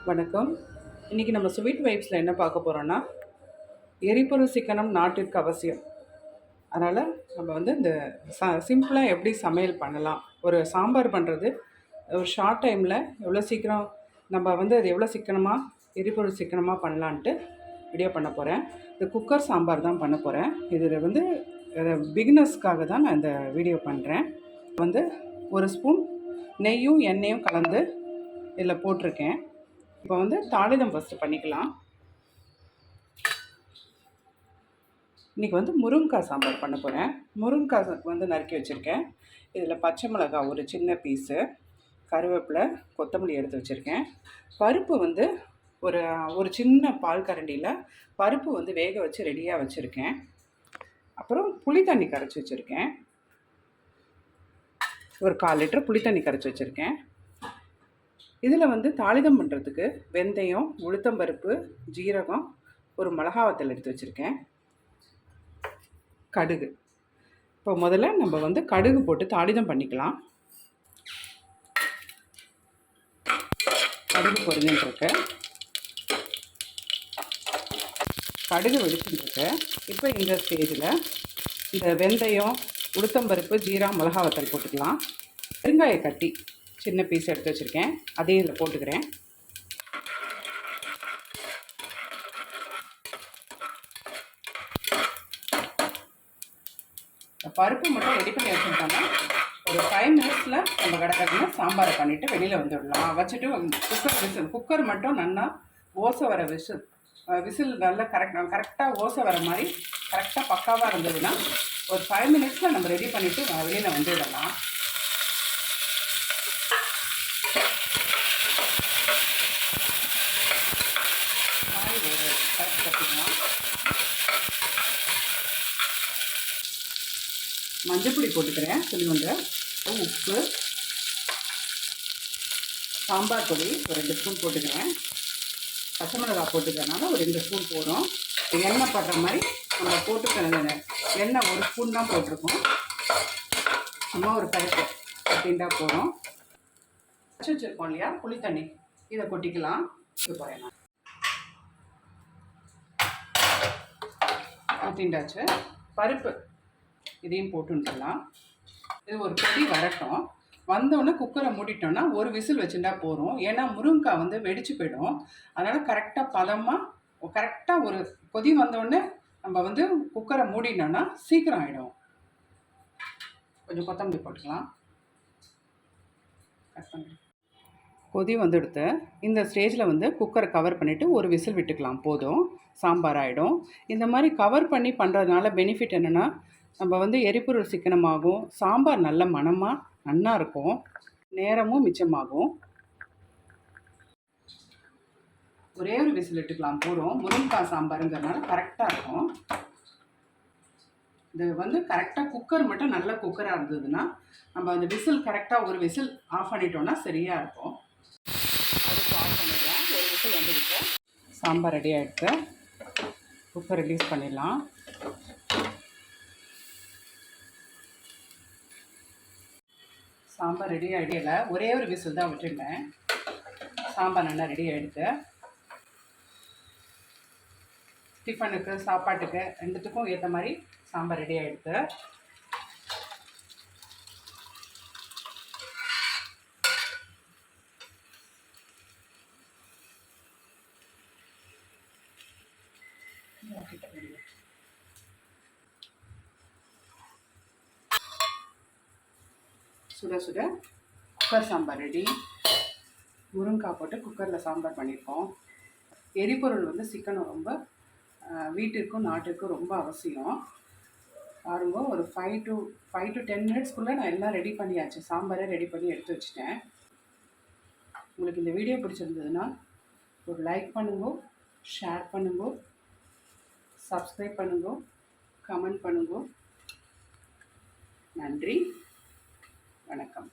வணக்கம். இன்றைக்கி நம்ம ஸ்வீட் வைப்ஸில் என்ன பார்க்க போகிறோன்னா, எரிபொருள் சிக்கனம் நாட்டிற்கு அவசியம். அதனால் நம்ம வந்து இந்த சிம்பிளாக எப்படி சமையல் பண்ணலாம், ஒரு சாம்பார் பண்ணுறது ஒரு ஷார்ட் டைமில் எவ்வளோ சீக்கிரம் நம்ம வந்து அது எவ்வளோ சிக்கனமாக எரிபொருள் சிக்கனமாக பண்ணலான்ட்டு வீடியோ பண்ண போகிறேன். இந்த குக்கர் சாம்பார் தான் பண்ண போகிறேன். இதில் வந்து பிகினர்ஸ்க்காக தான் நான் இந்த வீடியோ பண்ணுறேன். வந்து ஒரு ஸ்பூன் நெய்யும் எண்ணெயும் கலந்து இதில் போட்டிருக்கேன். இப்போ வந்து தாளிதம் ஃபஸ்ட்டு பண்ணிக்கலாம். இன்றைக்கி வந்து முருங்கைக்காய் சாம்பார் பண்ண போகிறேன். முருங்கைக்காய் வந்து நறுக்கி வச்சுருக்கேன். இதில் பச்சை மிளகாய் ஒரு சின்ன பீஸு, கருவேப்பிலை, கொத்தமல்லி எடுத்து வச்சுருக்கேன். பருப்பு வந்து ஒரு ஒரு சின்ன பால் கரண்டியில் பருப்பு வந்து வேக வச்சு ரெடியாக வச்சுருக்கேன். அப்புறம் புளி தண்ணி கரைச்சி வச்சுருக்கேன். ஒரு 1/4 லிட்டர் புளி தண்ணி கரைச்சி வச்சுருக்கேன். இதில் வந்து தாளிதம் பண்ணுறதுக்கு வெந்தயம், உளுத்தம்பருப்பு, ஜீரகம், ஒரு மிளகாவத்தல் எடுத்து வச்சுருக்கேன், கடுகு. இப்போ முதல்ல நம்ம வந்து கடுகு போட்டு தாளிதம் பண்ணிக்கலாம். கடுகு பொரிஞ்சுட்டுருக்கு, கடுகு வெடிச்சுட்டுருக்கு. இப்போ இந்த ஸ்டேஜில் இந்த வெந்தயம், உளுத்தம்பருப்பு, ஜீரகம், மிளகாவத்தல் போட்டுக்கலாம். பெருங்காய கட்டி சின்ன பீஸ் எடுத்து வச்சுருக்கேன், அதையும் இதில் போட்டுக்கிறேன். பருப்பு மட்டும் ரெடி பண்ணி வச்சுட்டோம்னா ஒரு 5 மினிட்ஸில் நம்ம கடற்கடனை சாம்பாரை பண்ணிவிட்டு வெளியில் வந்துடலாம். வச்சுட்டு குக்கர் மட்டும் நல்லா ஓசை வர விசில் நல்லா கரெக்டாக ஓசை வர மாதிரி கரெக்டாக பக்காவாக இருந்ததுன்னா ஒரு 5 மினிட்ஸில் நம்ம ரெடி பண்ணிவிட்டு வெளியில் வந்துடலாம். மஞ்சப்பொடி போட்டுக்கிறேன், கொஞ்சோண்டு உப்பு, சாம்பார் பொடி ஒரு 2 ஸ்பூன் போட்டுக்கிறேன், பச்சை மிளகாய் போட்டுக்கிறதுனால ஒரு 2 ஸ்பூன் போதும். எண்ணெய் படுற மாதிரி நம்ம போட்டுக்கிறேன். எண்ணெய் 1 ஸ்பூன் தான் போட்டிருக்கோம், சும்மா ஒரு கரெக்ட் கட்டின்றா போதும். வச்சு வச்சுருக்கோம் இல்லையா புளி தண்ணி, இதை கொட்டிக்கலாம். இது போகிறேன் நான் ஊற்றிண்டாச்சு. பருப்பு இதையும் போட்டுலாம். இது ஒரு கொதி வரட்டும். வந்தோடனே குக்கரை மூடிட்டோம்னா ஒரு விசில் வச்சுட்டா போகிறோம். ஏன்னா முருங்கைக்காய் வந்து வெடிச்சு போயிடும். அதனால் கரெக்டாக பதமாக கரெக்டாக ஒரு கொதி வந்தோடனே நம்ம வந்து குக்கரை மூடினோன்னா சீக்கிரம் ஆகிடும். கொஞ்சம் கொத்தமல்லி போட்டுக்கலாம். கட் பண்ணி கொதி வந்துடுத்து. இந்த ஸ்டேஜில் வந்து குக்கரை கவர் பண்ணிவிட்டு ஒரு விசில் விட்டுக்கலாம், போதும், சாம்பார் ஆகிடும். இந்த மாதிரி கவர் பண்ணி பண்ணுறதுனால பெனிஃபிட் என்னென்னா, நம்ம வந்து எரிபொருள் சிக்கனமாகும், சாம்பார் நல்ல மணமாக நல்லா இருக்கும், நேரமும் மிச்சமாகும். ஒரே ஒரு விசில் விட்டுக்கலாம், போதும். முருங்கைக்காய் சாம்பாருங்கிறதுனால கரெக்டாக இருக்கும். இது வந்து கரெக்டாக குக்கர் மட்டும் நல்ல குக்கராக இருந்ததுன்னா நம்ம அந்த விசில் கரெக்டாக ஒரு விசில் ஆஃப் பண்ணிட்டோம்னா சரியாக இருக்கும். அதுக்கு ஆஃப் பண்ணிடுறேன். ஒரு விசில் வந்துவிட்டு சாம்பார் ரெடி ஆகிடுச்சு. குக்கர் ரிலீஸ் பண்ணிடலாம். சாம்பார் ரெடி ஆகிடல, ஒரே ஒரு விசில் தான் விட்டுருந்தேன். சாம்பார் நல்லா ரெடி ஆகிடுது. டிஃபனுக்கு, சாப்பாட்டுக்கு, ரெண்டுத்துக்கும் ஏற்ற மாதிரி சாம்பார் ரெடி ஆகிடுது. சுட சுட குக்கர் சாம்பார் ரெடி. முருங்கைக்காய் போட்டு குக்கரில் சாம்பார் பண்ணியிருக்கோம். எரிபொருள் வந்து சிக்கனம் ரொம்ப வீட்டிற்கும் நாட்டிற்கும் ரொம்ப அவசியம். பாருங்க, ஒரு 5 to 10 மினிட்ஸ்க்குள்ளே நான் எல்லாம் ரெடி பண்ணியாச்சு. சாம்பாரை ரெடி பண்ணி எடுத்து வச்சுட்டேன். உங்களுக்கு இந்த வீடியோ பிடிச்சிருந்ததுன்னா ஒரு லைக் பண்ணுங்க, ஷேர் பண்ணுங்க, சப்ஸ்கிரைப் பண்ணுங்க, கமெண்ட் பண்ணுங்க. நன்றி, வணக்கம்.